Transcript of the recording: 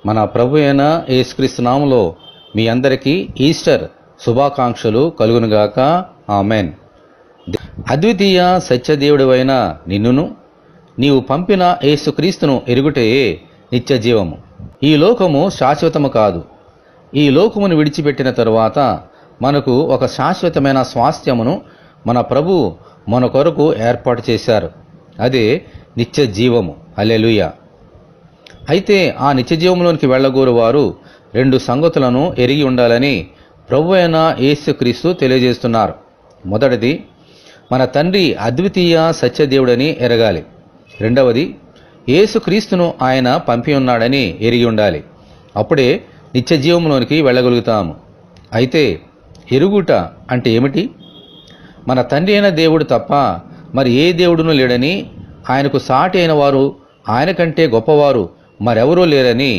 మన ప్రభు అయిన యేసుక్రీస్తు నామములో మీ అందరికీ ఈస్టర్ శుభాకాంక్షలు కలుగునుగాక. ఆమెన్. అద్వితీయ సత్యదేవుడివైన నిన్నును నీవు పంపిన యేసుక్రీస్తును ఎరుగుటయే నిత్య జీవము. ఈ లోకము శాశ్వతము కాదు. ఈ లోకమును విడిచిపెట్టిన తరువాత మనకు ఒక శాశ్వతమైన స్వాస్థ్యమును మన ప్రభు మన కొరకు ఏర్పాటు చేశారు. అదే నిత్య జీవము. హల్లెలూయా. అయితే ఆ నిత్య జీవంలోనికి వెళ్ళగోరు వారు 2 సంగతులను ఎరిగి ఉండాలని ప్రభు అయిన యేసుక్రీస్తు తెలియజేస్తున్నారు. మొదటిది, మన తండ్రి అద్వితీయ సత్యదేవుడని ఎరగాలి. రెండవది, యేసుక్రీస్తును ఆయన పంపి ఉన్నాడని ఎరిగి ఉండాలి. అప్పుడే నిత్య జీవంలోనికి వెళ్ళగలుగుతాము. అయితే ఎరుగుట అంటే ఏమిటి? మన తండ్రి అయిన దేవుడు తప్ప మరి ఏ దేవుడును లేడని, ఆయనకు సాటి అయిన వారు, ఆయన కంటే గొప్పవారు మరెవరూ లేరని